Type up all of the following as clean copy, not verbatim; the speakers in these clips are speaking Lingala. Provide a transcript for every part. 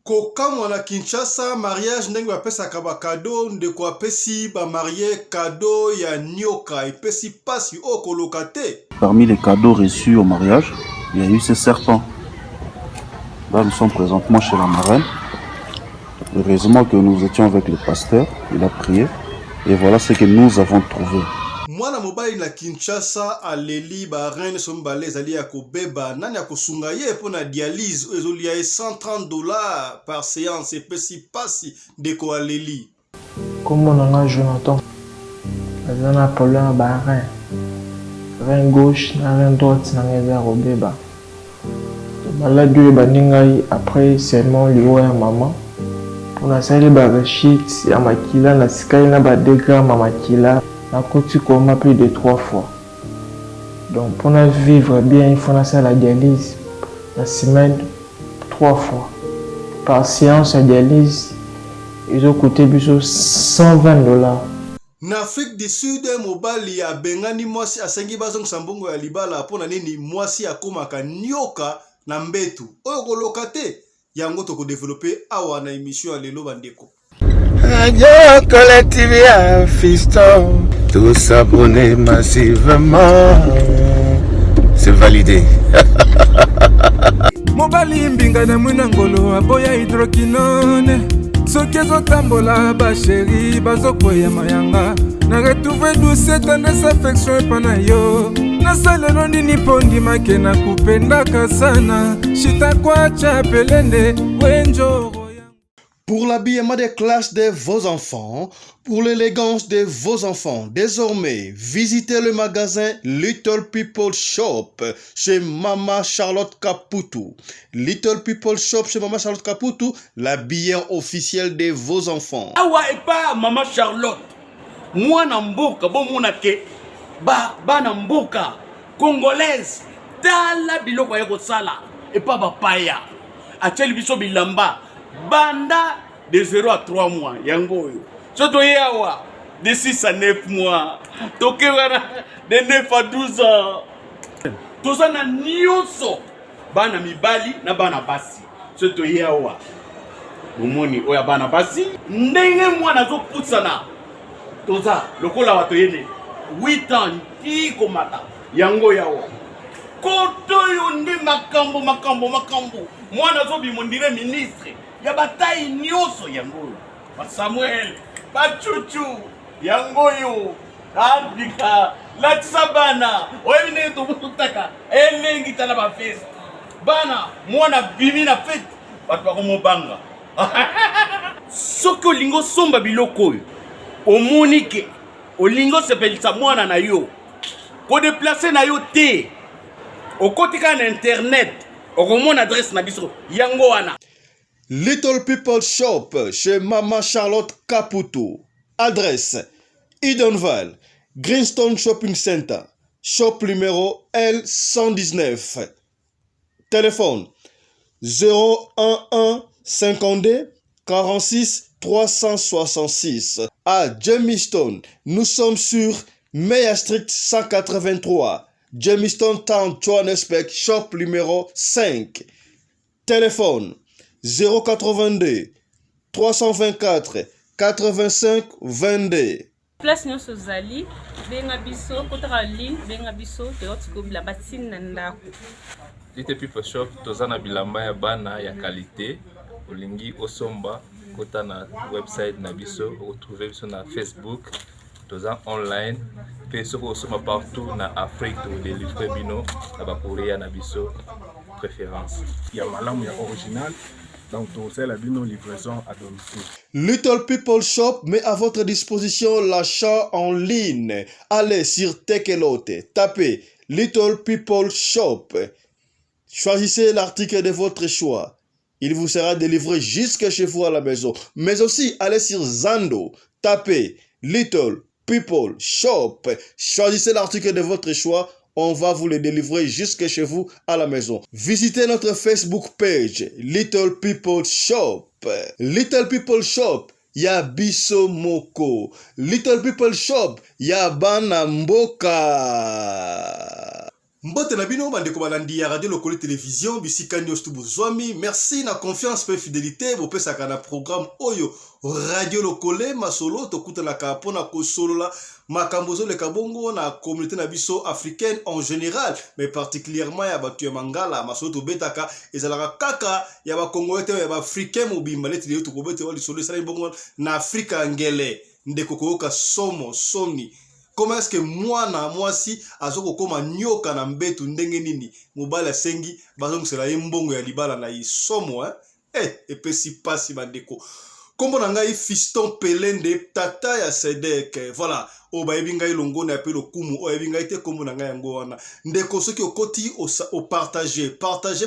Kokamwa na Kinshasa mariage ndenge bapesaka ba cadeau ndeko apesi ba marié cadeau ya nyoka epesi pasi okoloka te. Parmi les cadeaux reçus au mariage, il y a eu ce serpent. Là, nous sommes présentement chez la marraine. Heureusement que nous étions avec le pasteur, il a prié. Et voilà ce que nous avons trouvé. Mwana mobali na Kinshasa aleli ba reine sombale ezali ya kobeba nani akosunga ye po na dialyse ezoli ya $130 par séance epesi pasi ndeko aleli. Comme on a Jonathan, on a problème ba rein gauche na rein droite na ngeza robeba. Malade baningai après seulement liwa ya maman. On a salé ba rechit ya makila na sky na ba 2 grammes makila. La côte coma plus de 3 fois. Donc pour nous vivre bien, il faut faire la dialyse la semaine 3 fois. Par séance de dialyse, ils ont coûté $120. Na Afrique du Sud, mobali ya bengani mwasi asengi bazong sambongo ya libala pona nini mwasi akomaka nyoka na mbetu. Oyo koloka te yango toko développer awa na émission ya lelo bandeko. Radio Collectivia Fiston, tous s'abonner massivement, c'est validé. Mobali mbinga na mwinangolo aboya hydroquinone soki ezotambola basheri bazokwea mayanga na retrouve douce tendresse affection epa na yo nasalelo nini mpo ndimake na kupendaka sana shitakwacha pelende wenjoro. Pour l'habillement des classes de vos enfants, pour l'élégance de vos enfants, désormais, visitez le magasin Little People Shop chez Mama Charlotte Caputo. Little People Shop chez Mama Charlotte Caputo, l'habillement officiel de vos enfants. Awa et pas Mama Charlotte. Moi namboka bon monake ba namboka congolaise tala biloko ya kosala et pas bapaya. Acheli biso bilamba. Banda de 0 à 3 mois, yango yo. Soto yawa de 6 à 9 mois. Toke wana de 9 à 12 ans. Toza na nyonso. Bana mibali na bana basi. Soto yawa. Momoni oya bana basi. Ndenge mwana zo putsana. Toza lokola wato yene 8 ans ti komata. Yango yawa. Koto yo ndi makambo. Mwana zo bimondire ministre. Ya bataille nyoso yango ba Samuel ba Chuchu yango yo andika la tsabana oyine to butaka elengi tala ba fest bana mwana bimi na fete batu ba komobanga soko lingo somba biloko omonike olingo sepelisa mwana na yo ko déplacer na yo te okotika na internet okomona adresse na biso yango wana. Little People Shop chez Mama Charlotte Caputo. Adresse Edenval, Greenstone Shopping Center, shop numéro L119. Téléphone 011 52 46 366. À Jamestown, nous sommes sur Meyer Street 183. Jamestown Town, Johannesburg, shop numéro 5. Téléphone 082 324 85 22. Place nyonso zali benga biso kotaka ligne benga biso teotiko bilamba tina ndako. Little People Shop tozana bilamba ya bana ya qualité olingi osomba kota na website na biso retrouver biso na Facebook toza online pe soko osomba partout na Afrique to délivrer bino na ba Korea na biso préférence ya malamu ya original. Donc, c'est la livraison à domicile. Little People Shop met à votre disposition l'achat en ligne. Allez sur Tekelote, tapez Little People Shop. Choisissez l'article de votre choix. Il vous sera délivré jusque chez vous à la maison. Mais aussi, allez sur Zando, tapez Little People Shop. Choisissez l'article de votre choix. On va vous le délivrer jusque chez vous à la maison. Visitez notre Facebook page, Little People Shop. Little People Shop, ya biso moko. Little People Shop, ya bana mboka. Mbote na bino bandeko balandi ya radio lokole télévision bisika nyos bozwami. Merci na confiance pe fidélité bopesaka na programme oyo radio lokole masolo tokutanaka pona kosolola makambo zoleka bongo na communauté na biso africaine en général, mais particulièrement ya batu ya mangala masolo tobetaka ezalaka kaka ya ba congolais te ya ba africain mobimba leti leo tokobete wali solo sala bongo na Afrika ngele ndeko koyoka somo soni. Comment est-ce que moi na mwasi azoko koma nyoka na mbetu ndenge nini mobala sengi bazongusela ye mbongo ya libala na isomo epesi pasi bandeko. Kombo na ngai Fiston Pelende tata ya Sedek. Voilà, o bayebi ngai longo na pe lokumu o yebi ngai te kombo na ngai yango wana. Ndeko soki okoti o partager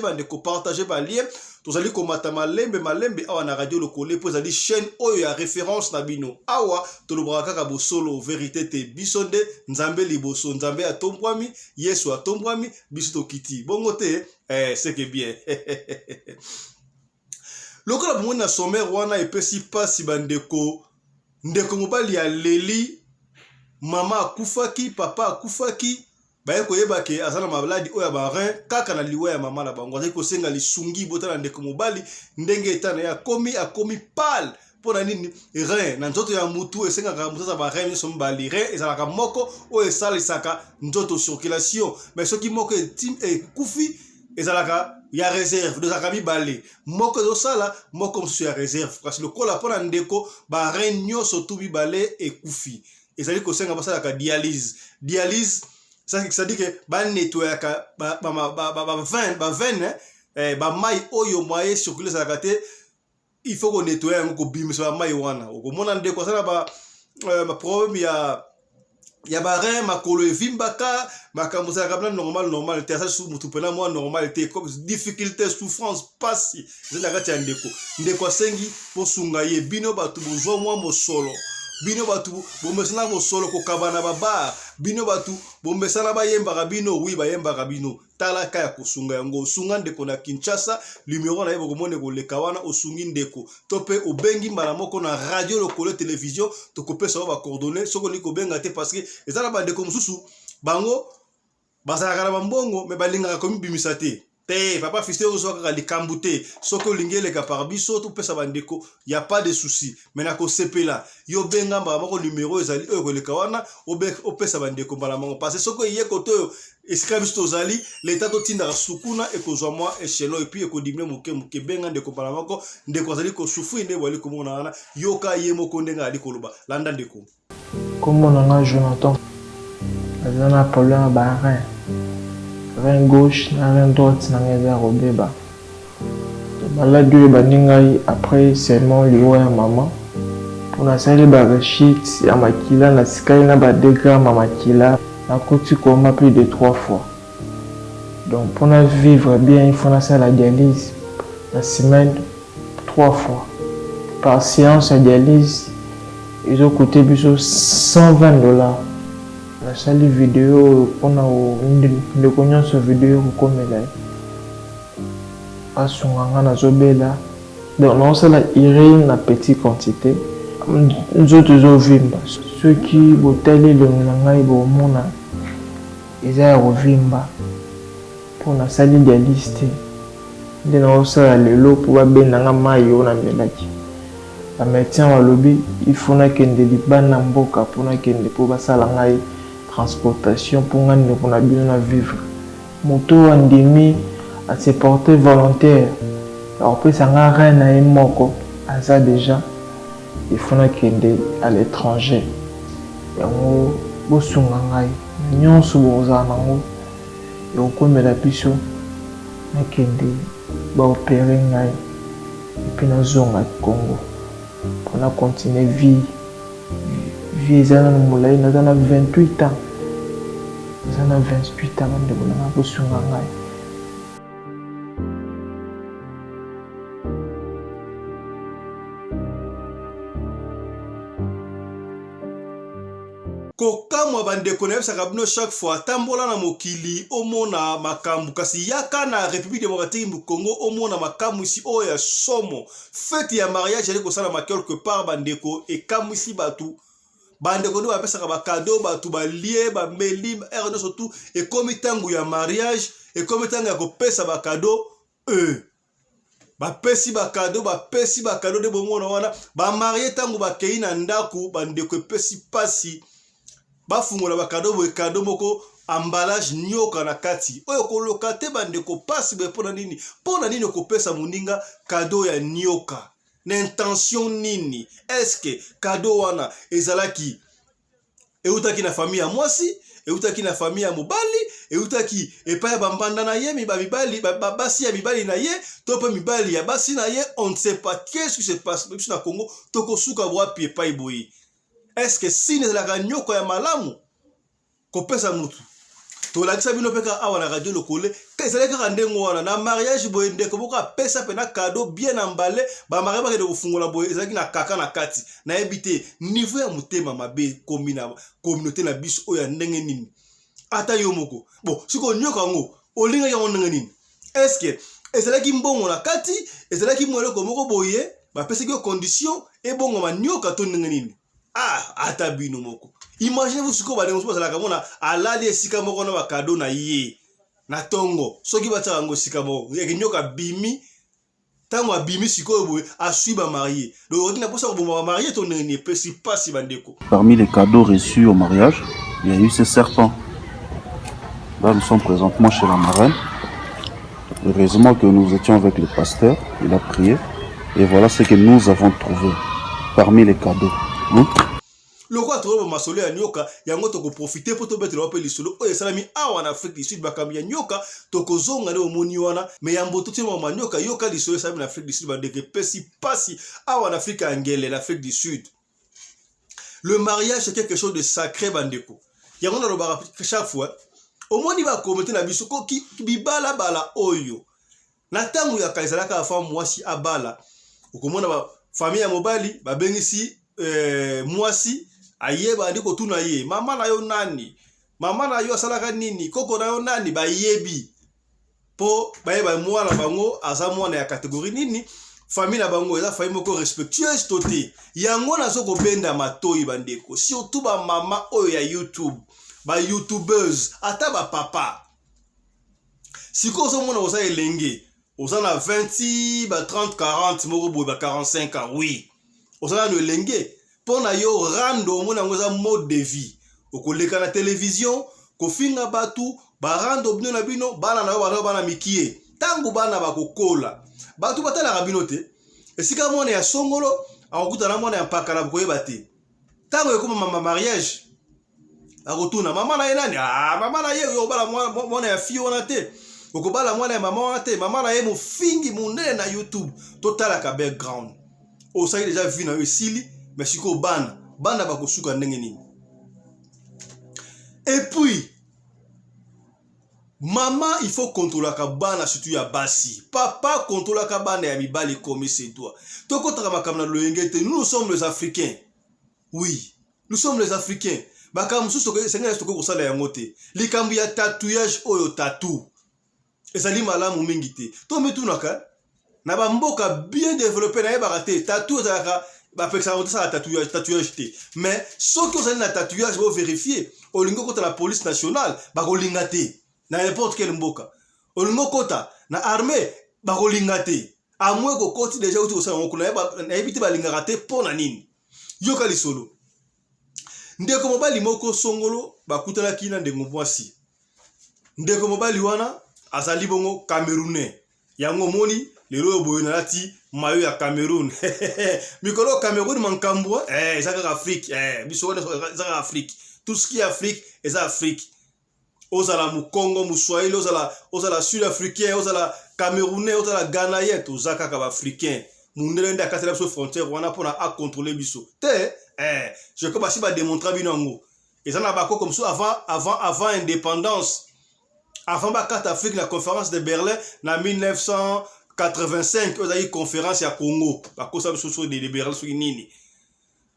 bandeko partager ba lien. Tozali komata malembe awa na radio lokole po ezali chaîne oyo ya référence na bino. Awa tolobaka kaka bosolo vérité te biso nde nzambe liboso nzambe atombwami Yesu atombwami biso tokiti. Bongo te c'est que bien. Lokola bongo na sommaire wana epesi pasi bandeko ndeko mobali ya leli mama akufaki papa akufaki baye koyeba ke azala mabaladi oya ba rein kaka na liwa ya mama na bango azali kosenga lisungi botana ndeko mobali ndenge etana ya akomi pal pona nini rein na nzoto ya mutu esengaka mutu za ba rein so mbali rein ezalaka moko oyo esalisaka nzoto circulation mais soki moko kufi ezalaka ya réserve de zakabi balé moko zo sala moko msusu ya réserve parce que le kola pona ndeko ba rein nyoso tubi balé ekufi ezali kosenga basala ka dialyse ça dit que ba nettoyer ka ba veine ba mai oyo moye circuler ça kate il faut qu'on nettoyer ngo bimisa ba mai wana okomona ndeko sala ba problème ya ba rein makolo evimbaka makambo za kabla normal te ça sous mutu pena moi normal te comme difficulté souffrance pasi zela kati ya ndeko asengi posunga ye bino batu bozwa mwa mosolo bino batu bomesana mosolo kokabana baba bino batu bomesana bayemba bino oui bayemba bino talaka ya kosunga yango sunga ndeko na Kinshasa numéro na yebo komone ko lekawana osungi ndeko tope obengi mbala moko na radio lokole télévision tokopesa ba coordonnées soko ni ko benga te parce que ezala ba ndeko mususu bango bazalaka na mbongo me balinga komi bimisa te papa Fiston ozoka likambute soko lingele ka par biso to pesa bandeko y a pas de souci mais na ko sepela yo benga mbala moko numéro ezali oyo ko lekawana opesa bandeko mbala moko parce que soko yeko to esika biso tozali l'état to tinda sukuna ekozwa mwa échelon et puis ekodimne muke benga ndeko mbala moko ndeko azali ko souffrir nde wali komona wana yoka ye moko ndenga ali koloba landa ndeko kombo na nga Jonathan azana problème ba rein rein gauche na rein droite na ngeza robeba malade oyo baningai après seulement liwa ya mama mpona asali barechite ya makila na sikali na badegrame ya makila nakoti koma plus de 3 fois donc mpona vivre bien il faut nasala la dialyse la semaine 3 fois par séance ya dialyse ezokote biso $120 nasali video mpona ndeko nyonso video kokomela asunganga nazobela donc naosala urine na petite quantité nzoto ezovimba soki botali elongi na ngai bomona eza ya kovimba mpo nasali dialyse te nde naosala lelo mpo babendanga mai oyo namelaki bamédecin balobi ifo nakende libanda na mboka mpo nakende mpo basala ngai transportation pour nga ndeko na bino na vivre moto andimi à se porter volontaire apesa nga rein na ye moko aza déjà il faut nakende à l'étranger yango bosunga ngai nyonso bozala nango ekokomela biso nakende baopere ngai epuis nazonga Congo mpona continue vie eza na molai naza na 28 ans eza na 28 ans bandeko nanga kosunga ngai kokamwa bandeko na yebisaka bino chaque fois tambola na mokili omona makambu kasi yaka na République démocratique du Congo omona makambu ici oyo ya somo fête ya mariage ali kosala ma quelque part bandeko ekamwisi batu bande ko ba pesa ba cadeau ba tu ba lié ba meli erno surtout et comme tangu ya mariage et comme tangu ya ko pesa ba cadeau ba pesi ba cadeau de bongo na wana ba marié tangu ba kei na ndaku bande ko pesi pasi ba fungola ba cadeau moko emballage nyoka na kati oyo ko lokate bande ko pasi be pona nini ko pesa muninga cadeau ya nyoka. L'intention nini? Est-ce que cadeau wana ezalaki eutaki na famille ya mwasi, eutaki na famille ya mobali, eutaki epa ya bambanda na ye mibali basi ya mibali na ye, tope mibali ya basi na ye, on ne sait pas qu'est-ce qui se passe na Congo, toko suka wapi epa iboyi. Est-ce que si nezalaka nyoko ya malamu ko pesa mutu? To la kisa bino peka awa na radio lokole ezalaka kandengo wana na mariage boye ndeko boka pesa pena cadeau bien emballé ba mariage ba de kofungola boye ezalaki na kaka na kati na ebité niveau ya mutema mabe communauté na biso oya ndenge nini ata yo moko bon siko nyoka ngo olinga ya ndenge nini est-ce que ezalaki mbongo na kati ezalaki mweloko moko boye ba pesa ki condition e bongo manyoka to ndenge nini ata bino moko. Imaginez-vous ce que vous allez voir la camona alali esika moko na ba cadeau na ye na tongo soki bataka ngo esika moko nyoka bimi tango abimi sikoyo boye asui ba marié donc on a pour ça ko ba marié to ne pesi pasi bandeko. Parmi les cadeaux reçus au mariage, il y a eu ces serpents. Là, nous sommes présentement chez la marraine. Heureusement que nous étions avec le pasteur, il a prié et voilà ce que nous avons trouvé parmi les cadeaux. Le quoi trouver masolo ya nyoka yango to ko profiter pour to betre pe lisolo o esalami awa na Afrique du Sud bakam ya nyoka to ko zonga ne omoni wana me yambo to timo ma nyoka yoka lisolo esalami na Afrique du Sud ba de pesi pasi awa na Afrique angele l'Afrique du Sud. Le mariage c'est quelque chose de sacré bandeko. Yango na robara chaque fois omoni ba commenter na biso ko ki bibala bala oyo. Na tangu ya kaizalaka afa mwasi abala okomona ba famille ya mobali ba bengisi mwasi ayeba ndiko tuna ye mama na yo nani mama na yo asalaka nini koko na yo nani bayebi po bayeba mwana bango aza mwana ya catégorie nini famille na bango eza famille moko respectueuse toté yango nazo ko benda matoyi bandeko surtout ba mama oyo ya YouTube ba YouTubers ata ba papa siko zo mona oza elenge oza na 20 ba 30 40 moko boy ba 45 ans oui oza na elenge pona yo rando mona ngoza mode de vie okoleka na télévision kofinga batu ba rando bino na bino bana na yo bana mikie tangu bana bakokola batu batala rabino te esika mona ya songolo akuta na mona ya pakala bokoyeba te tangu ekoma mama mariage akotuna mama na ye nani mama na ye yo bala mona ya fille wana te okobala mwana ya mama wana te mama na ye mofingi munene na YouTube totala ka background osali déjà vu na yo sili mais siko bana bakosuka ndenge nini. Et puis maman il faut contrôler ka bana surtout ya basi papa contrôler ka bana ya mibali comme c'est toi toko taka na loyengete. Nous sommes les Africains, oui nous sommes les Africains bakam suso ko senga stoko ko sala ya ngote likambu ya tatouage oyo tatou ezali malamu mingi te to metunaka na ba mboka bien développé na yeba te tatou ezaka ba peksa ça tatouage te mais ceux qui ont na tatouage vont vérifier olingo kota la police nationale ba kolinga te na n'importe quel mboka olingo kota na armée ba kolinga te à moins ko koti déjà uti ko sala ngokuna na ebiti ba linga te pona nini yoka lisolo ndeko mobali moko songolo bakutala kina ndengo mwasi ndeko mobali wana azali bongo Camerounais yango moni lelo boyo na lati mayo ya Cameroun mikolo Cameroun mankambwa ezaka Afrique biso ezaka Afrique tout ce qui est Afrique est Afrique ozala mu Congo mu Swahili ozala sud-africain ozala Camerounais ozala Ghanais ozaka ka africain mundele nda katela so frontière wana pona a contrôler biso te je peux pas si ba démontrer binango ezana bako comme ça avant indépendance avant la carte Afrique la conférence de Berlin en 1985 ils ont eu conférence à Congo ba kosa biso de Berlin so nini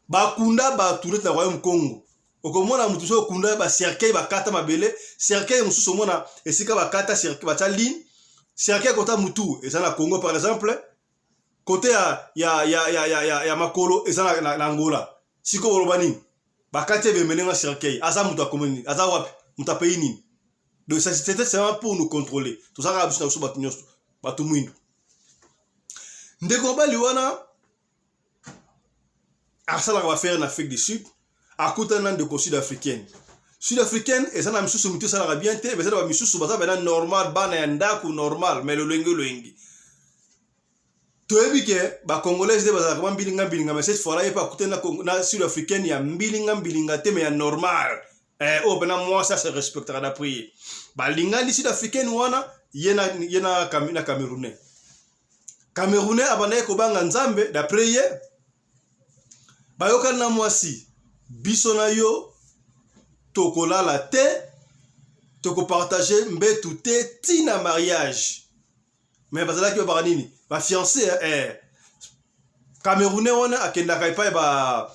ba kunda ba tourner na royaume Congo okomona mutu so kunda ba cercueil ba kata mabele cercueil mususu mona esika ba kata cercueil ba tali cercueil kota mutu ezana Congo par exemple côté ya makolo ezana na Angola siko bolobani bakati bemenenga cercueil aza muta komoni aza wapi muta pays nini. Donc c'était seulement pour nous contrôler. Tout ça ka biso batu nyonso batu mwindu. Ndeko bali wana asala va faire en Afrique du Sud akutana ndeko sud-africaine. Sud-africaine et ça na misusu mutu sala ka bien te mais ça ba misusu baza bana normal bana ya ndaku normal mais le lengi. Toyebi ke ba congolaise de baza ka mbilinga mais cette fois là pas akutana na sud-africaine ya mbilinga te mais ya normal. Oh bena moi ça se respectera d'après. Ba linga li sud-africaine wana yena camerounais. Camerounais abanaye ko banga nzambe d'après ye. Bayoka na mwasi biso na yo tokolala te toko partager mbetu te tina mariage. Mais bazala ki ba nini ba fiancé Camerounais wana akenda kai pa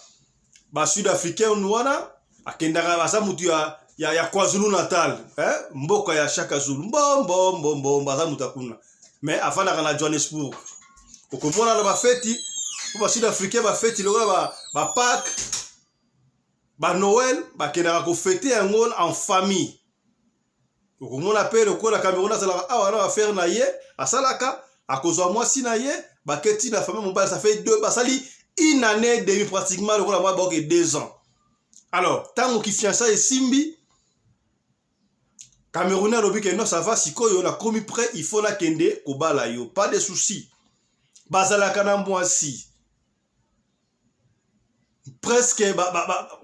ba sud-africain wana akendaka basa mutu ya KwaZulu Natal mboka ya Shaka Zulu mbombo basa mutu kuna mais afana kana Johannesburg okomona na ba feti ba sud-africain ba feti lokola ba Pâques ba Noël ba kendaka ko fêter yango en famille okomona pe lokola Cameroun azala awa na affaire na ye asalaka akozwa mwasi na ye ba keti na famille mobile ça fait 2 basali une année demi pratiquement lokola moi ba 2 ans. Alors, tant que fiança et simbi, Camerounais lobi que non ça va si ko yo na komi prêt il faut na kende ko bala yo pas de soucis. Bazala kana mwasi. Presque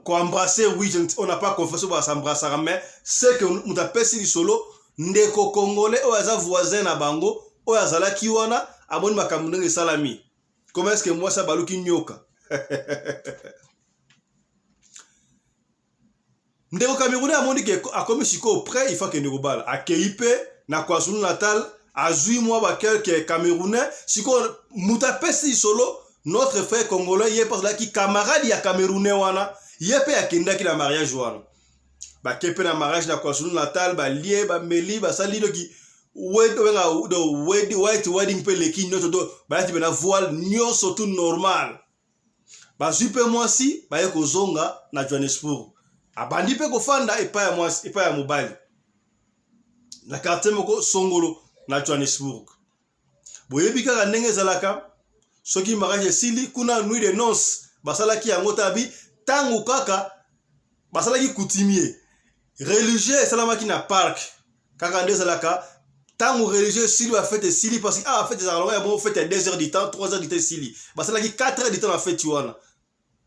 ko embrasser oui on n'a pas confessé ba s'embrasser mais c'est que nous ta pesi ni solo ndeko congolais o aza voisin na bango o azala ki wana amoni makambo ndenge salami. Comment est-ce que moi ça baluki nyoka? Ndeko Camerounais amoni ke akomi siko près il faut que ndeko bala akeipe na KwaZulu Natal azui moi ba quelques Camerounais siko muta pesi solo notre frère congolais yé parce là qui camarade ya Camerounais wana yé akenda ki na mariage wana ba kepe na mariage na KwaZulu Natal ba lié ba meli ba sali doki white wedding pe leki nyoto do ba ti na voile nyonso tout normal ba zupe mwasi ba yeko zonga na Johannesburg abandi pe ko fanda epa ya mwasi epa ya mobali na quartier moko Songolo na Johannesburg boyebi kaka ndenge zalaka soki mariage sili kuna nuit de noces basalaki yango tabi tangu kaka basalaki coutumier religieux salamaki na parc kaka ndenge zalaka tangu religieux sili ba fête sili parce que fête zalaka ya bon fête 2 heures du temps 3 heures du temps sili basalaki 4 heures du temps la fête wana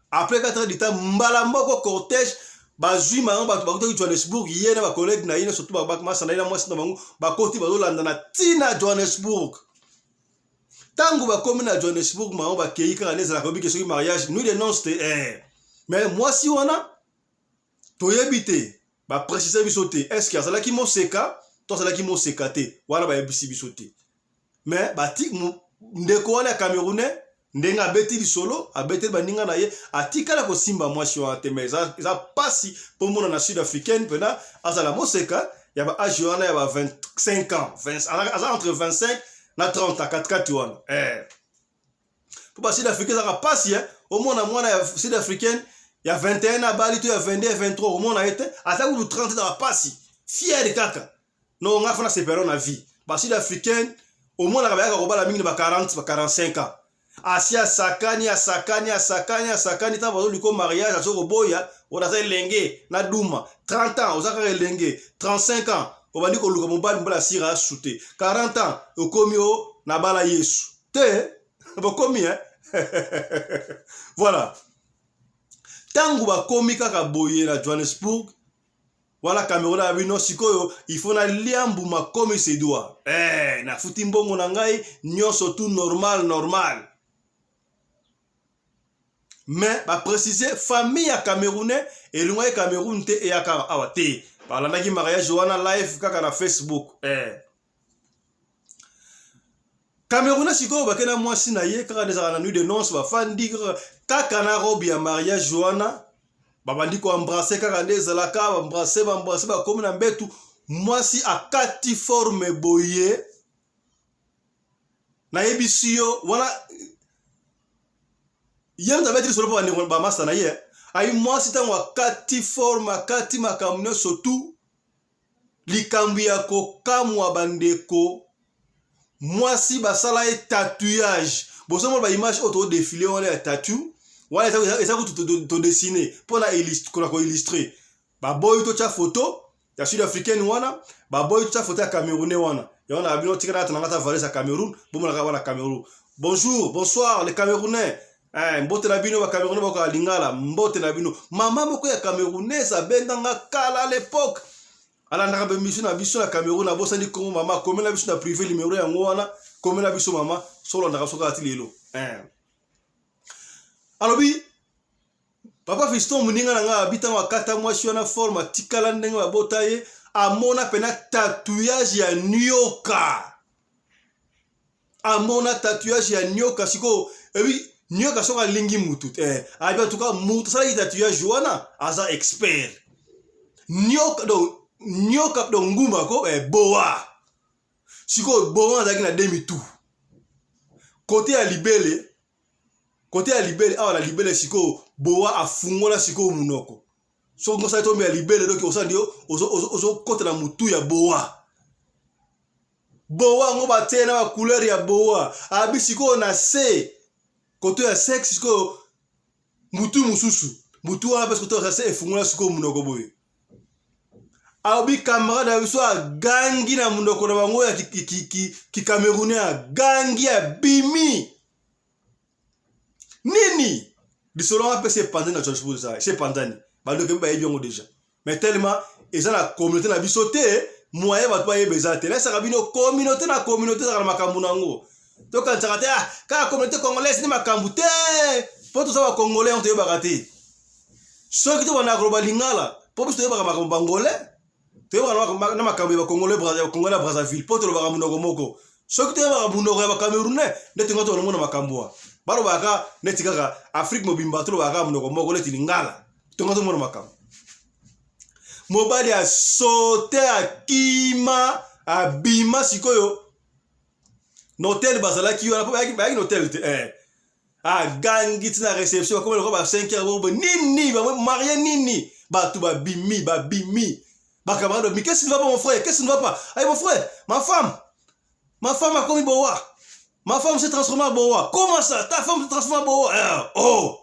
après 4 heures du temps mbala moko cortège bazui marang ba bakoti Johannesburg yena ba collègue na yena surtout ba masa na yena mwasi na bango bakoti bazolanda na tina Johannesburg tangu ba komi na Johannesburg marang ba keika neza la kobi ke soki mariage nous de non c'était mais mwasi wana toyebite ba préciser bisote est-ce que azala ki moseka to azala ki moseka te wana ba yebisi bisote mais ba tik ndeko wana Camerounais ndenga beti di solo abeti baninga na ye atikala ko simba mwasi wa te mais ça passe pour mona na sud-africaine pena azala moseka ya ba âge wana ya ba 25 ans 20 entre 25 na 30 à 4 wana pour ba sud-africaine ça passe au mona mwana ya sud-africaine ya 21 na bali to ya 22 23 au mona ete ata ku 30 dans passe fier kaka non nga fana séparer na vie ba sud-africaine au mona ka ba ka bala mingi ba 40 ba 45 ans Asia sakani ta bazo liko mariage azo boya onaza lenge na duma 30 ans ozaka lenge 35 ans obandi ko luka mobali mbala sira sute 40 ans okomi o na bala Yesu te bokomi voilà tangu bakomi kaka boye na Johannesburg wala Cameroun a bino sikoyo il faut na liambu makomi se doit na futi mbongo na ngai nyonso tout normal mais ba préciser famille ya Camerounais et loin Cameroun te e aka awate balanda ki mariage wana live kaka na Facebook Camerounais siko bakena mwasi na ye kaka neza na nuit de noces ba fandi kaka na robe ya mariage wana babandi ko embrasser kaka neza la ka embrasser ba comme na mbetu mwasi akati forme boye na ebisio wana yem ta betri solo ba masa na ye Aïe moi c'est un wakati forme wakati makamno surtout likambi ya kokamwa bandeko moi si basala e tatouage boso mo ba image auto défilé on les tatou wala ça to dessiner pour la illustrer ba boy to cha photo ya sud-africaine wana ba boy to cha photo ya camerounais wana ya wana abino tikana tananga valise à Cameroun bomo la wana Cameroun bonjour bonsoir les camerounais mbote na bino ba camerounais ba ko lingala mbote na bino mama moko ya camerounaise abendanga kala à l'époque ala ndaka be mission na biso na Cameroun na bosa ni kongo mama comme na biso na privé numéro ya ngwana comme na biso mama solo ndaka soka atilelo alobi papa Fiston muninga nga habita wakata mwasi wana forme tikala ndenge babota ye amona pena tatouage ya nyoka amona tatouage ya nyoka siko ebi nyoka soka lingi mutu abi tuka mutu sala tatouage wana aza expert nyoka do nguma ko boa siko boa zaki na demi tout côté ya libele awa na libele siko boa afungola siko munoko so ngosa to me libele donc osandio ozo côté na mutu ya boa ngo batena ba couleur ya boa abi siko na se côté ya sexe siko mutu mususu mutu wana parce que to ça efungola siko munoko boye abi camarade abiso gangi na munoko na bango ya ki camerounais gangi ya bimi nini disolo a pese pandani na transport ça c'est pandani ba donc ba yebiongo déjà mais tellement et ça la communauté na bisoté moyen ba toi yebezate là ça rabino communauté na za makambu nango to quand ça raté ka communauté congolaise ni makambu te po to ça ba congolais on te yebakate so ki to bana ko ba lingala po biso yebaka makambu bangolais te yebaka na makambu ba congolais Brazzaville po to ba munoko moko so ki to yebaka munoko ya ba camerounais ndete ngoto no mona makambu baro baka neti kaka Afrique mobimba to baka munoko moko leti lingala tonga to mona makam mobali a sauté akima abima sikoyo n'hôtel bazala ki wana ba hôtel gangi tina réception comme le ba 5 heures bo nini ba marié nini ba tout ba bimi ba camarade mais qu'est-ce qui ne va pas mon frère qu'est-ce qui ne va pas ay mon frère ma femme a commis boa. Ma femme s'est transformée en boa. Comment ça? Ta femme s'est transformée en boa. Oh!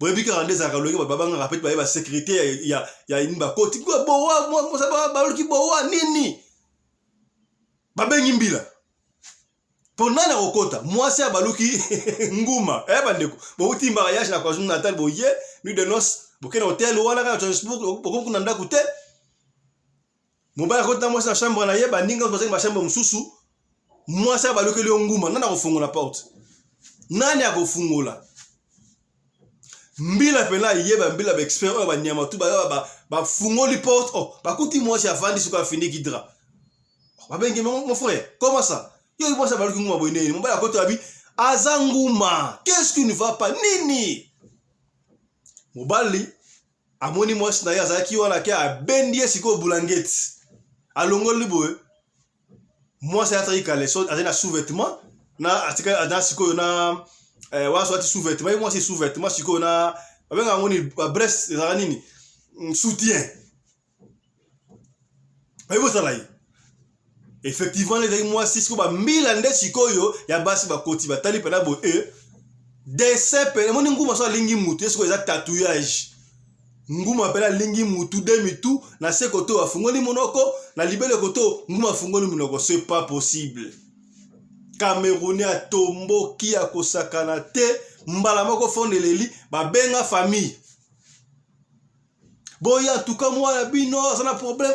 Boyebi ka rande za kalogi ba baba nga rapet ba ba sécurité ya une ba koti ko boa moi ça ba ki boa nini? Ba bengi mbila. Pour nana okota, moi c'est baluki nguma. Bandeko. Bo uti mariage na KwaZulu Natal boye, nuit de noces, bokena hôtel wala ka transport boko kuna ndako te. Mobala kota moi sa chambre na ye bandinga ko ba chambre mususu. Moi ça baluki le nguma nana ko fungola porte. Nani akofungola? Mbila pena yeba mbila ba expert ba nyama tu ba fungoli porte ba kuti moi si afandi suka fini kidra. Ba bengi mon frère, comment ça? Yo moi ça baluki nguma boyene, mon ba koto abi azanguma. Qu'est-ce qui ne va pas nini? Mobali amoni moi na ya zaki wana ke abendie siko bulangeti. Alongoli boye. Moi c'est atri kale so azena sous-vêtement na atika na siko na wa so ati sous-vêtement moi c'est sous-vêtement siko na benga ngoni Brest za nini soutien. Ba ibo salai. Effectivement les moi c'est siko ba milande siko yo ya basi ba koti ba tali pena bo dessin pena moni nguma so lingi mutu siko za tatouage. Nguma pela lingi mutu demi tout na se koto afungoli monoko na libele koto nguma afungoli monoko c'est pas possible. Camerounais a tombo ki a kosakana te mbala moko fondeleli ba benga famille. Boya en tout cas moi bino ça na problème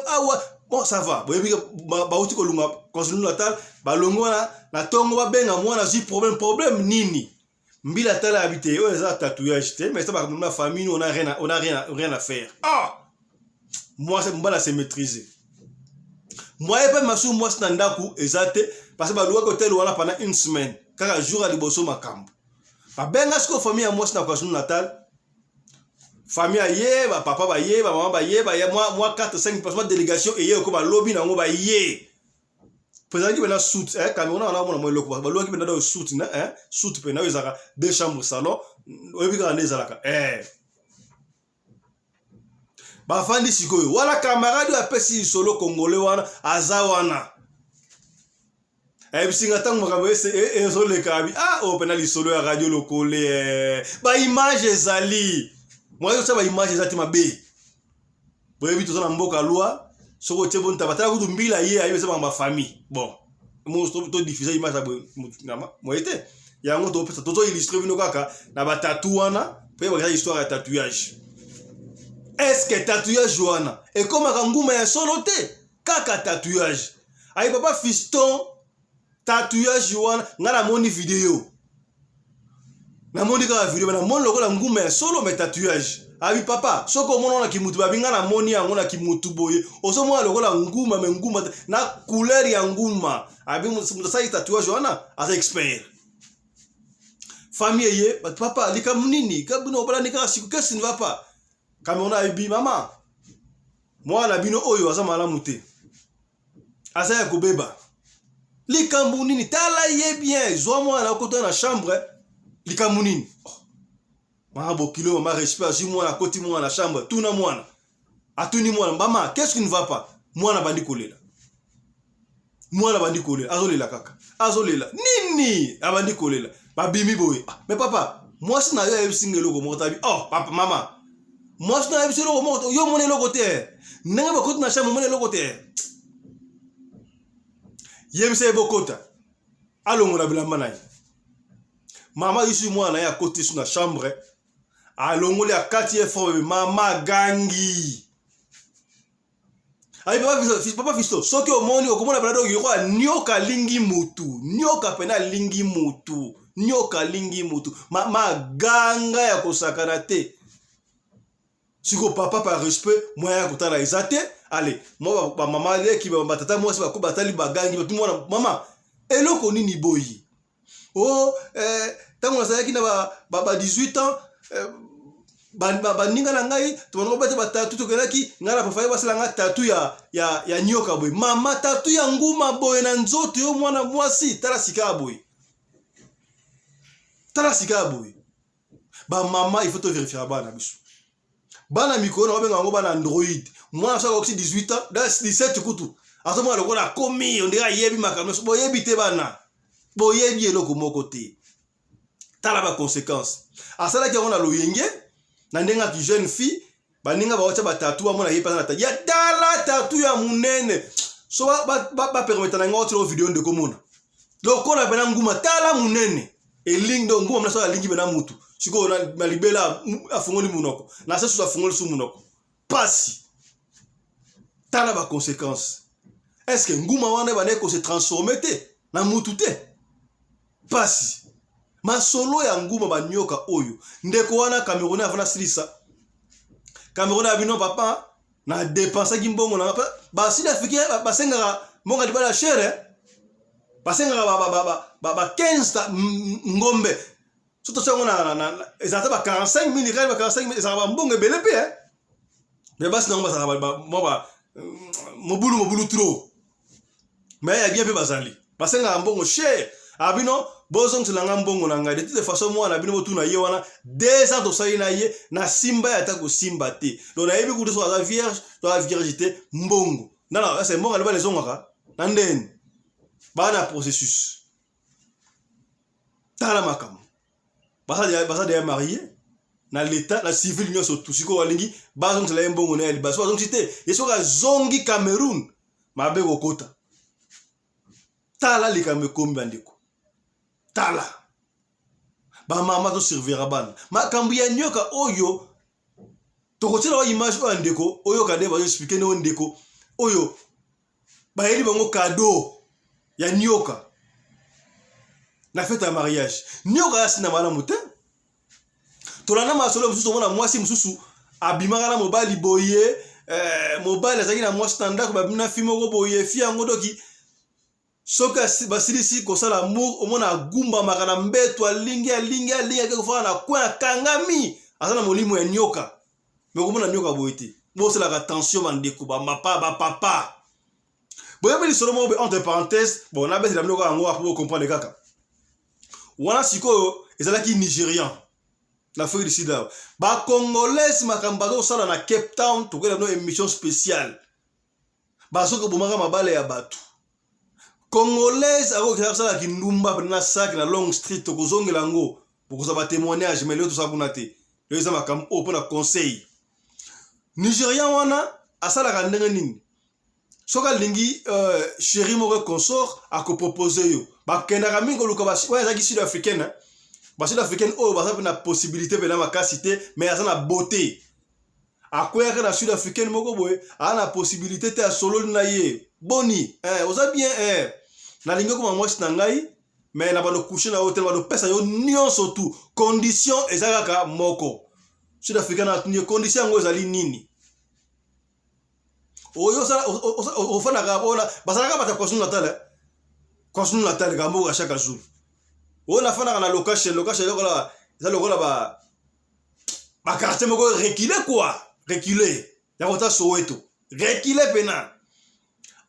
bon ça va boyebi ba uti ko lunga KwaZulu Natal ba longo na tongo ba benga moi na ji problème nini. Mbila tala habité, oh ça tatouage, mais ça par ma famille on a rien à faire. Moi c'est mbala c'est maîtriser. Moi et pas masou moi standaku ezate parce que ba loi hôtel wala pendant une semaine, car jour à liboso makambo. Ba benga sko famille à moi na KwaZulu Natal. Famille aye, ba papa ba ye, ba maman ba ye, ba moi 4 5 personnes délégation et ko ba lobby na ngo ba ye. président qui bena suit Cameroun on a mon loko ba lo qui bena do suit na suit pe na ezaka 2 chambres salon oyebi ka nezalaka ba fandi sikoyo wala camarade ya pesi solo congolais wana azawana bisinga tango makambo ezoleka abi opena lisolo ya radio lokole ba image ezali moi ça ba image ezati mabe boyebi tozana mboka loi soko tebo ntabatala kutu mbila ye ayo sema ba famille bon mo to diffuser image na moite yango to pesa to illustrer bino kaka na ba tatou wana pe ba histoire ya tatouage. Est-ce que tatouage wana et comme nguma ya solo te kaka tatouage ay papa fiston tatouage wana ngala moni vidéo na moni ka vidéo na mon lokola nguma ya solo mais tatouage abi papa soko mona na kimutu babinga na moni yango na kimutu boye oso mona lokola nguma me nguma na couleur ya nguma abi mutasa tatouage wana asa expert famille ye papa likamunini kabino bala nika siku qu'est-ce ne va pas comme on a dit maman moi la bino oyo asa malamu te asa ya kobeba likamunini tala ye bien zo moi na koto na chambre likamunini Mabo kilo ma respect si moi na koti moi na chambre tout na moi atuni moi maman qu'est-ce qui ne va pas moi na bandi kolela azolela kaka azolela nini abandi kolela babimi boy mais papa moi si na yo singelo ko motabi papa maman moi si na yo singelo ko moto yo mone loko te nanga ba koti na chambre mone loko te yemse bokota alongo na bilamba na mama ici moi na ya koti sur na chambre alongoli a 4e fois mama gangi ay papa fisto soki omoni okomona bana doki ko nyoka lingi mutu nyoka pena lingi mutu mama ganga ya kosakana te siko papa par respect moi ya kotala ezate allez moi ba mama leki ba tata moi se ba ko batali bagangi tout mona mama eloko nini boyi tango nasaki na ba 18 ans baninga na ngai tubona bate batatu tokelaki ngala pa faya basala nga tatu ya nyoka boy mama tatu ya nguma boy na nzoto yo mwana mwasi tala sika boy ba mama il faut to vérifier bana biso bana mikoro na benga ngo bana android mwana sa oxy 18 ans da 17 kutu aso mwana lokola komi ondira yebi makambo so boyebi te bana boyebi eloko moko te tala ba conséquence asala ki on a loyenge na ndenga ki jeune fille baninga ba wacha batatu amona yepa na ya tala tatu ya munene so ba permettre na ngotro video de komona lokola bana nguma tala munene elindo nguma mna so lingi bena mutu siko na libela afungoli munoko na sesu afungoli su munoko pasi tala ba conséquence est-ce que nguma wana ba neko se transformer te na mutu te pasi masolo ya nguma banyoka oyo ndeko wana Cameroun avana silisa Cameroun abino papa na dépenser gimbongo na papa ba sida fikia basenga monga dibala chere basenga ba 15 ngombe surtout ça on a ezata ba 45 000 ba 45 000 ça ba mbongo belé pe mais bas non ça ba mobulu trop mais ya bien pe bazali basenga mbongo chere abino bozong silanga mbongo na ngai de toute façon moi na bino botuna ye wana 2 ans to saina ye na simba ya tako simba te donc na yebi kudu so la vierge to la virginité mbongo non c'est mbongo le zonga na ndeni bana processus tala makam basa de marié na l'état la civil nyo so tusiko walingi bazong sila mbongo na ali baso bazong cité yeso ka zongi Cameroun mabe kokota tala likambe komba ndiko tala ba mama to servira bana makambu ya nyoka oyo tokotela wa image o ndeko oyo kade ba expliquer no ndeko oyo ba yeli bango cadeau ya nyoka na fête ya mariage nyoka asina bana muté tolana masolo mususu mona mwasi mususu abimaka na mobali boye mobali azaki na mwasi standard ba bina fimo ko boye fi yango doki soka basilisi kosala amour omona gumba makana mbeto alingi ke kofana na kwa kangami azana molimo ya nyoka me komona nyoka boyete bosela ka tension bandeko ba papa Boye beli solo mo entre parenthèses, bon na besi la mnoko yango pour comprendre kaka. Wana sikoyo ezalaki Nigérian. L'Afrique du Sud. Ba Congolais makambazo sala na Cape Town to kela no émission spéciale. Ba soko bomaka mabale ya batu. Congolais ako kela sala kindumba na sac na Long Street to kozongela ngo. Pour ça ba témoignage mais tout ça kuna te. Le za makam open na conseil. Nigérian wana asala ka ndenge nini? Soka lingi chéri moko consort ako proposer yo. Ba kenda ka mingo luka ba ouais za ki sud-africaine. Ba sud-africaine oh ba ça na possibilité pe na makasité mais ça na beauté. Akoya ka na sud-africaine moko boy, ana possibilité te solo na ye. Boni, oza bien na lingo ko moi na ngai mais na ba no coucher na hôtel ba no pesa yo nyonso tout. Condition ezaka moko. Sud-africaine na tuni condition ngo ezali nini? Oyo sala ofana ka bona basala ka bata kwasunu natale ka mboka chaque jour. On a fait la location là, ça le ba quartier moko reculer quoi, reculer. Ya kota Soweto, reculer pena.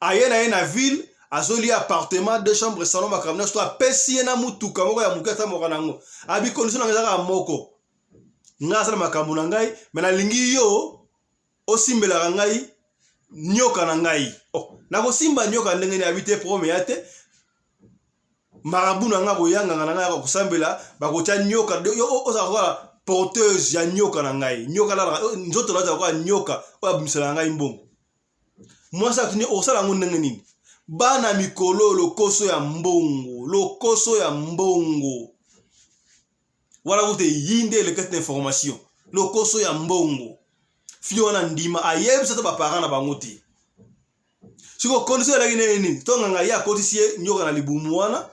Ayena na ville, azoli appartement, 2 chambres, salon makamna, sto apesi na mutuka moko ya mukata moko nango. Abi condition ngeza moko. Ngasa makambu na ngai, mena lingi yo osimbela ngai nyoka na ngai. Oh, na ko simba nyoka ndenge ni habité promete. Marabu na nga koyanga na nga kusambela bakotya nyoka yo oza porteuse ya nyoka na ngai nyoka la nzoto la kwa nyoka oya bimisela ngai mbongo mwasa tuni osala ngondenge nini bana mikolo lokoso ya mbongo wala wote yinde le carte d'information lokoso ya mbongo fio na ndima ayebisa to ba parana bangote siko condition la nini tonga nga ya kotisie nyoka na libumu wana.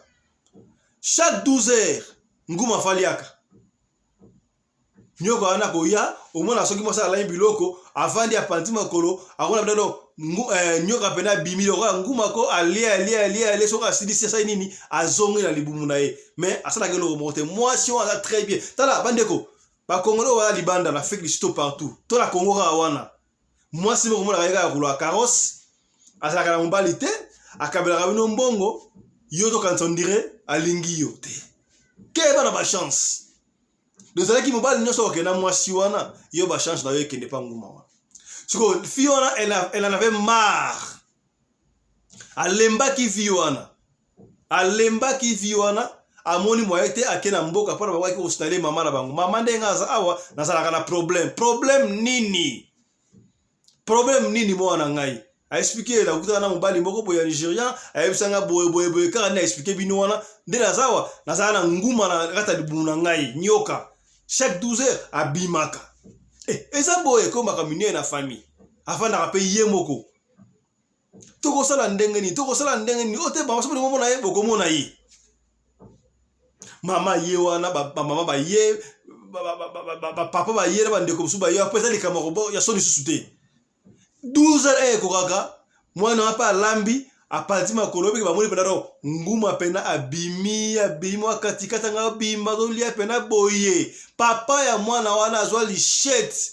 Chaque 12 heures, nguma faliaka. Nyoka wana koya, omona soki mosa la biloko, avandi apanti makolo, akona bidado nyoka pena bimilo ka nguma ko alia soka sidisi sa nini azongi na libumu na ye. Mais asala ke lo monter, moi si on a très bien. Tala bandeko, ba Congolais wa libanda na fait du partout. To la Congo ka wana. Moi si mo mona ka ko la carrosse, asala ka mbalite, akabela ka bino mbongo. Yoto quand on dirait alingi yote. Quelle bonne ba chance. De ça qui mobile nyoso ke na mwasi wana, yo ba chance na yo ke ne pas nguma wana. Siko Fiona elle en avait marre. Alemba ki Fiona. Amoni moyete akena mboka para ba ki installer mama na bango. Mama ndenga za awa na sala kana problème. Problème nini mwana ngai? A expliqué la kuta na mobali moko boya Nigérian a ebisanga boye ka na expliquer bino wana nde na zawa na zana nguma na kata libuna ngai nyoka chaque 12 heures abimaka eza boye ko makamine na famille afanda ka pe yemoko toko sala ndenge ni ote ba maso mo na ye boko mo na ye mama ye wana mama ba ye papa ba ye ba ndeko suba yo apesa le kamaro ya soni susute 12 heures kokaka mwana apa lambi apati makolo pe ba moni pendaro nguma pena abimi katikata nga bima dolia pena boye papa ya mwana wana azwa lichette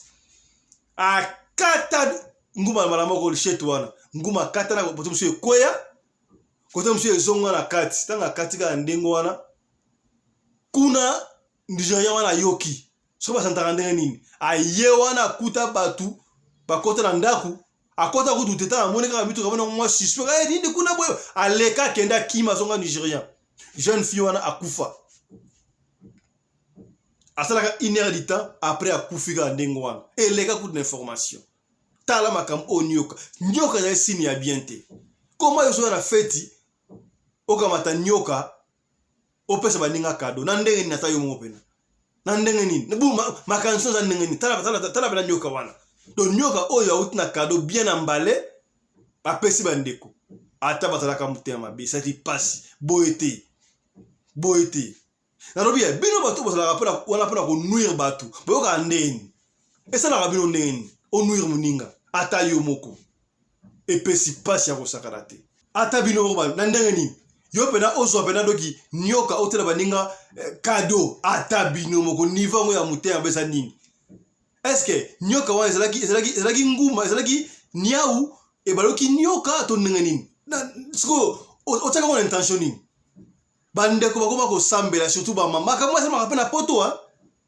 akata nguma mala moko lichette wana nguma kata na boto msie koya koto msie zonga na kati tanga katika ndengo wana kuna Nigeria wana yoki soba santaka ndenge nini aye wana kuta batu bakota na ndaku akota ku duteta na moneka na bitu kabona mwa suspect nini kuna boyo aleka kenda kima zonga Nigérien jeune fille wana akufa asalaka 1 heure du temps après akufika ndengo wana eleka ku d'information tala makam nyoka ya sini ya biente comment yo na feti okamata nyoka opesa baninga kado na ndenge ni natayo mo pena na ndenge ni bu makanso za ndenge ni tala bela nyoka wana do nyoka oyo autina kado bien emballé apesi bandeko ata batalaka mutema mabe ça dit passe boete na robia bino bato bosala pona wana pona ko nuire batu boyoka ndeni esala ka bino ndeni o nuire muninga ata yo moko epesi passe ya ko sakarate ata bino ba na ndenge ni yo pena ozo pena doki nyoka otela baninga kado ata bino moko niveau ya mutema besa nini. Est-ce que nyoka wa ezalaki nguma ezalaki niau e baloki nyoka to ndenge nini siko otaka ko intention nini bandeko bakoma kosambela surtout bamama makambo eza maka mpe na poto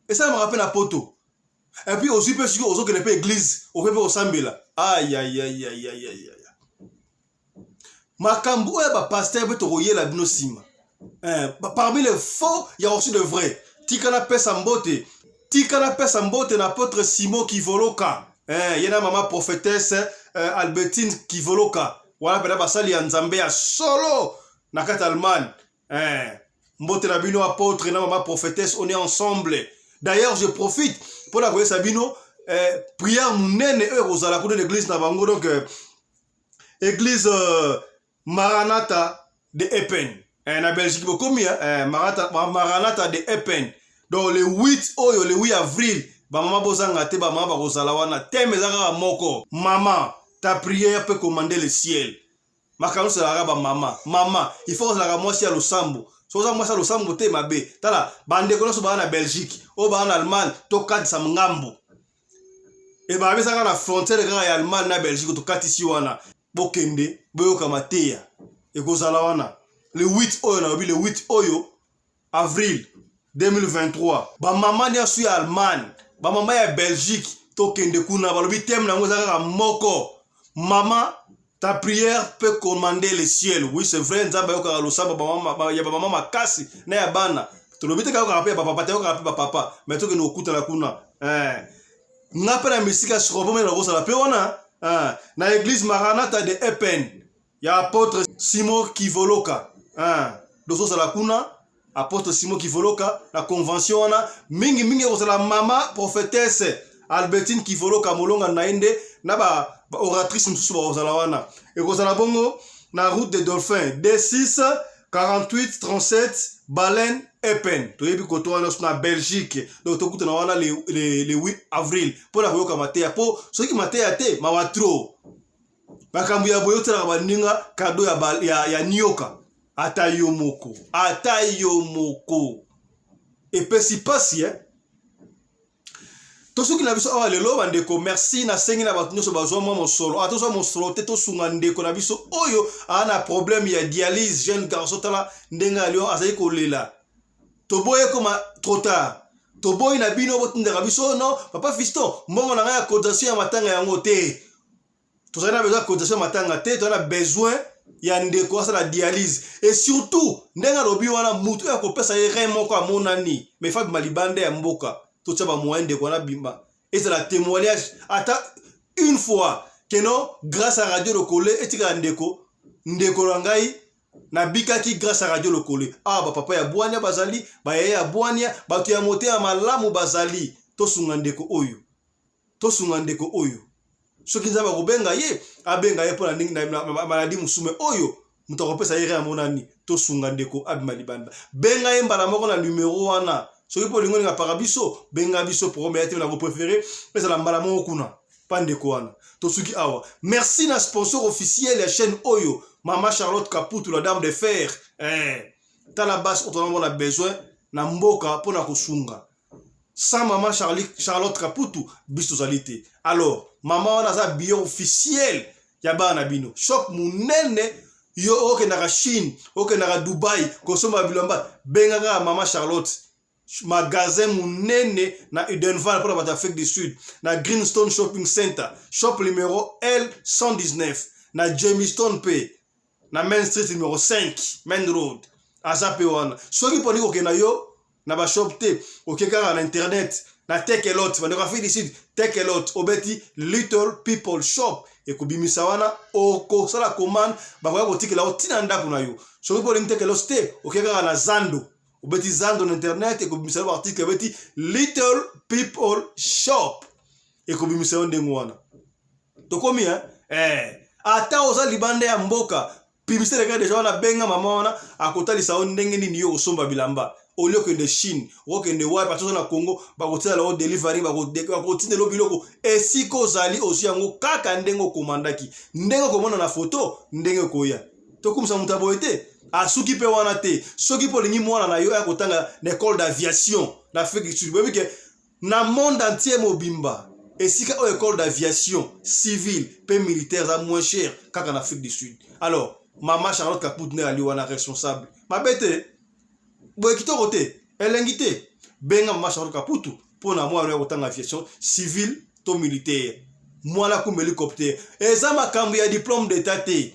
esala maka mpe na poto et puis ozwi mpe sikoyo ozokende mpe église okoki mpe kosambela ayayayayayaya makambo oyo bapaster mpe tokoyela bino nsima parmi les faux il y a aussi de vrai tikana pesa mbote na apôtre Simon Kivoloka ye na mama prophétesse Albertine Kivoloka wana pena basali ya nzambe ya solo na kati Allemagne mbote na bino apôtre na mama prophétesse on est ensemble. D'ailleurs je profite pour la koyesa bino prière munene oyo kozala kuna l'église na bango donc église Maranatha de Epen na Belgique bokomi Maranatha de Epen donc le 8 avril bamama bozanga te bamama bakozala wana thème ezaka moko maman ta prière peut commander le ciel makambo selaka bamama mama il faut kozalaka mwasi ya losambo soza mwasi ya losambo te mabe tala bandeko nyonso baa na Belgique oyo baa na Allemagne tokatisa ngambo e babesaka na frontière kaka ya Allemagne na Belgique tokatisi wana bokende boyoka mateya ekozala wana le 8 oyo na le 8 oyo avril 2023 bamama nyonso ya Allemagne bamama ya Belgique tokende kuna balobi thème nango eza kaka moko maman ta prière peut commander le ciel. Oui c'est vrai nzambe yokaka losambo bamama ya bamama makasi na ya bana tolobi te kaka pe papa te yokaka pe papa mais tokende okutana kuna ngape na misika sikobo na kosala pe wana na église Maranatha de Epen ya apôtre Simon Kivoloka dozo sala kuna apôtre Simon Kivoloka la convention wana mingi kozala mama prophétesse Albertine Kivoloka molonga naende na ba oratrice msusu ba kozala wana ekozala bongo na route de Dauphin D6 48 37 Baleine Epen toyebi koto wana na Belgique donc tokutana wana le 8 avril pona koyoka mateya po soki mateya te mawatro makambo ya boyo tala baninga kado ya nyoka ata yo moko epesi pasi tosuki na biso awa lelo bandeko merci na sengi na bato nyonso bazwa mwa mosolo atozwa mosolo te tosunga ndeko na biso oyo ana problème ya dialyse jeune garçon tala ndenge alio azali kolela toboye koma trop tard toboyi na bino botindaka biso non papa Fiston mbongo na ngai ya cotisation ya matanga yango te tozali na besoin ya cotisation ya matanga te tozali na besoin ya ndeko asala dialyse et surtout ndenge alobi wana mutu ya kopesa ye rein moko amonani mais fa bima libanda ya mboka tout ça va moyen de quoi bimba et c'est la témoignage ata une fois que non grâce à radio lokole etika ndeko rangai na bikaki grâce à radio lokole ba papa ya bwania bazali ba ya bwania batu ya mote ya malamu bazali tosunga ndeko oyo soki nzaba kobenga ye abenga ye pona ningi na maladi musume oyo mutakopesa ye ya monani tosunga ndeko abima libanda benga ye mbala moko na numéro wana soki po lingo ninga parabiso benga biso premier te na ko préférer pesa la mbala moko kuna pandeko wana tosuki awa merci na sponsor officiel ya chaîne oyo Mama Charlotte Kaputu la dame de fer tala bas on a besoin na mboka pona kosunga sans Mama Charlotte Kaputu biso zalité alors maman wana za bio officiel ya bana bino shop munene yo okendaka Chine okendaka Dubai kosomba bilamba benga Mama Charlotte magasin munene na Edenval pour la Afrique du Sud na Greenstone Shopping Center shop numéro L119 na Jamestown P na Main Street numéro 5 Main Road azape wana soki poni kokena yo na ba shop te okeka na internet na Tekelot bande Afrique du Sud Tekelot obeti Little People Shop ekubimisa wana oko sala commande bakoya kotikela otina ndako na yo soki poni Tekelot te okeka na Zando obeti Zando na internet ekubimisa ba article obeti Little People Shop ekubimisa ndengo wana tokomi ata oza libanda ya mboka publicité les gars déjà wana benga mama wana akotalisa ndenge nini yo osomba bilamba au lieu que de Chine au que de wa partout na Congo ba kotela la delivery ba kotinda lo biloko esiko zali osi yango kaka ndengo komandaki ndengo komona na photo ndenge koya tokumsa mutabo ete asuki pe wana te soki po lingi mwana na yo ya kotanga na école d'aviation d'Afrique du Sud bobi ke na monde entier mobimba esika o école d'aviation civile pe militaire za moins cher kaka en Afrique du Sud alors Maman Charlotte Kaput ne ali wana responsable. Ma bête, boy kito côté, elengité. Benga Maman Charlotte Kaputu pour na moi autant aviation civile to militaire. Moi la comme hélicoptère. Et ça ma kambi a diplôme d'état té.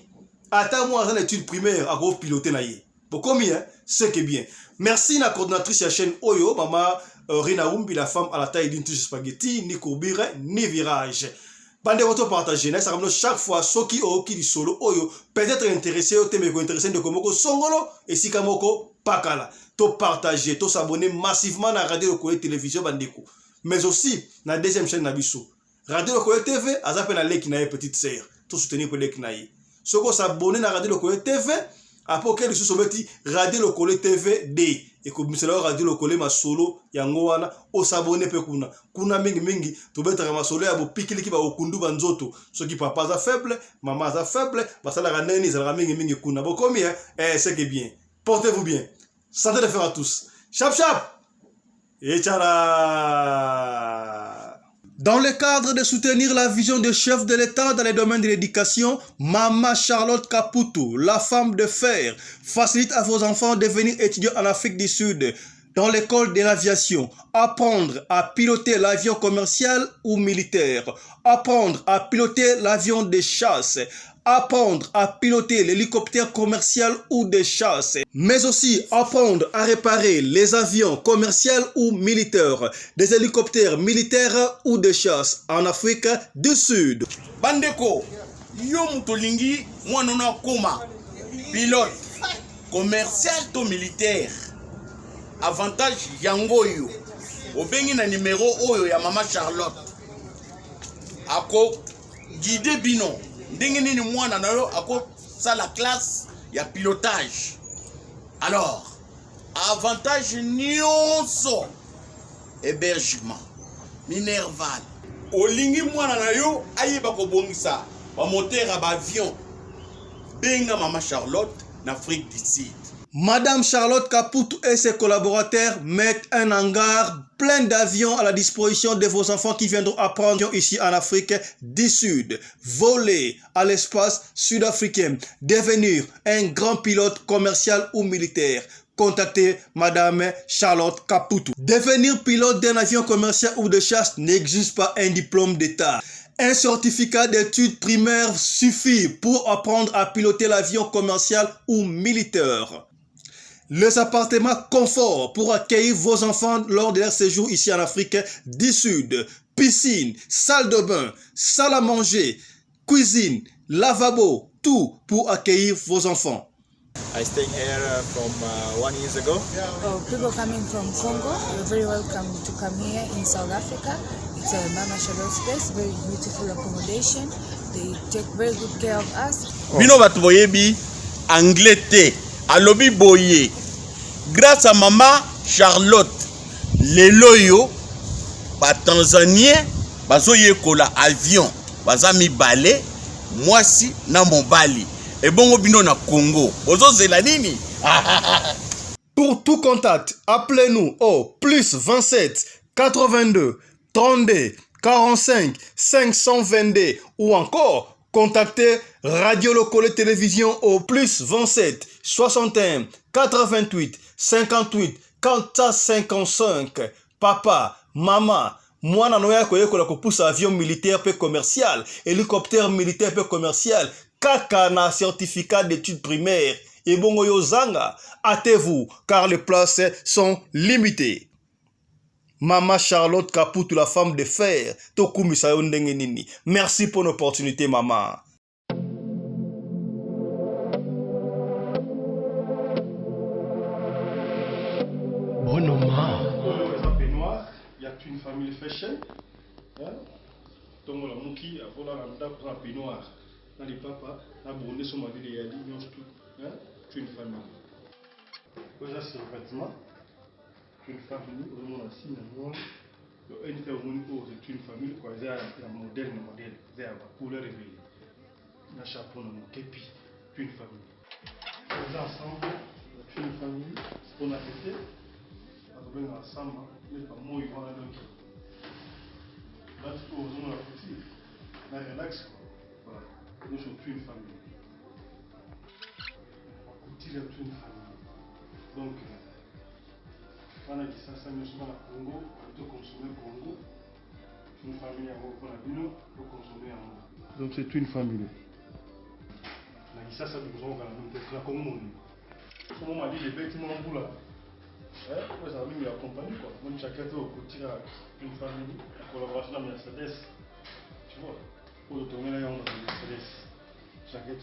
Attends moi en études primaires à gros piloter na yé. Pour combien c'est que bien. Merci la coordinatrice de la chaîne Oyo, Maman Rina Rumbi, la femme à la taille d'une touche spaghetti, ni courbure, ni virage. Bande votre partager, ça comme chaque fois ceux qui ont qui solo Oyo peut-être intéressé au thème intéressé de Komoko Songolo et si Kamoko Pakala. To partager, to s'abonner massivement à Radio Lokole Télévision Bandeko. Mais aussi la deuxième chaîne Nabiso. Radio Lokole TV, à zappé na lek na petite sœur. To soutenir pour lek na ceux qui s'abonner à Radio Lokole TV. Après auquel sous sobeti Radio Lokole TV D et comme c'est là Radio Lokole ma solo yango wana o s'abonner pe kuna mingi to betra ma solo ya bo pikili ki ba okundu banzoto ceux qui papa za faible maman za faible basala raneni za mingi kuna bokomi c'est que bien portez-vous bien santé de faire à tous chap et tchala. Dans le cadre de soutenir la vision du chef de l'État dans les domaines de l'éducation, Maman Charlotte Kaputu, la femme de fer, facilite à vos enfants de venir étudier en Afrique du Sud, dans l'école de l'aviation, apprendre à piloter l'avion commercial ou militaire, apprendre à piloter l'avion de chasse, apprendre à piloter l'hélicoptère commercial ou de chasse, mais aussi apprendre à réparer les avions commerciaux ou militaires, des hélicoptères militaires ou de chasse en Afrique du Sud. Bandeko, yo mutolingi mwanona koma pilote commercial to militaire. Avantage yango yo. Obengi na numéro oyo ya Maman Charlotte. Ako guide bino. Ndenge nini mwana na yo ako sa la classe ya pilotage. Alors, avantage nyonso hébergement minerval. Olingi mwana na yo ayeba ko bongisa ba moteur ba avion. Benga Maman Charlotte na Afrique du Sud. Madame Charlotte Kaputu et ses collaborateurs mettent un hangar plein d'avions à la disposition de vos enfants qui viendront apprendre ici en Afrique du Sud. Voler à l'espace sud-africain, devenir un grand pilote commercial ou militaire. Contactez Madame Charlotte Kaputu. Devenir pilote d'un avion commercial ou de chasse n'exige pas un diplôme d'État. Un certificat d'études primaires suffit pour apprendre à piloter l'avion commercial ou militaire. Les appartements confort pour accueillir vos enfants lors de leur séjour ici en Afrique du Sud. Piscine, salle de bain, salle à manger, cuisine, lavabo, tout pour accueillir vos enfants. I stayed here from 1 year ago. People coming from Congo, you're very welcome to come here in South Africa. It's a Mama Charlotte space, very beautiful accommodation. They take very good care of us. Bino batu boyebi anglais te, alobi boye. Grâce à Maman Charlotte, lelo yo ba Tanzanien bazoye kola avion, bazami balé, mwasi na mobali. Et bon bino na Congo. Ozo zelanini. Pour tout contact, appelez-nous au plus 27 82 32 45 522 ou encore contactez Radio Lokole Télévision au plus 27 61 88 58 455. Papa, maman, mwana noya koyekola kopusa avion militaire pe commercial, hélicoptère militaire pe commercial, kaka na certificat d'études primaires. Et bongo yozanga, hâtez-vous car les places sont limitées. Maman Charlotte Kaputu, la femme de fer, tokumisa yo ndenge nini. Merci pour l'opportunité, maman. Bonoma. Il y a une famille fashion. Donc la mouki a volé la dame peignoir. Dans les papas, la bonne son mari les a dit non tout. C'est une famille. Voilà c'est le vêtement. Une famille, on a signé c'est une famille quoi, c'est un modèle, c'est un couleur révélée. Un chapeau, un képi, une famille. On est ensemble, une famille, on a été, on est ensemble, mais pas moi, ils vont aller donc. Là, tu peux oser la petite, là, relax, voilà, nous sommes une famille. tire toute une famille. Donc, pendant que ça nous sommes au Congo, on consommer au Congo. Une famille à vous pour la bino, pour consommer en haut. Donc, c'est une famille. Ça, ça nous avons la Congo. Comment m'a dit, j'ai fait tout mon bout là. Ça a mis accompagné quoi. Même chacun au côté une famille, en collaboration avec Mercedes. Tu vois, pour le tourner là, on a Mercedes. Chacun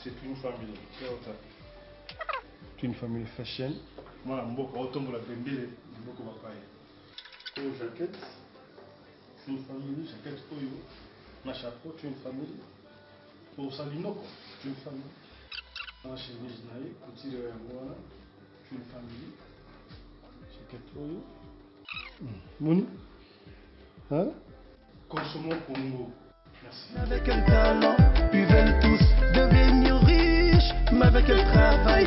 c'est une famille. C'est une famille fashion. Moi, je suis autant la bembele, je suis papaye. Pour jaquette, c'est une famille. Jaquette pour eux. Ma chapeau, c'est une famille. Pour Salino, c'est une famille. Ma chemise, c'est une famille. Jaquette pour eux. Moni? Hein? Consommons Congo. Merci. Avec un talent, ils veulent tous devenir riches, mais avec un travail,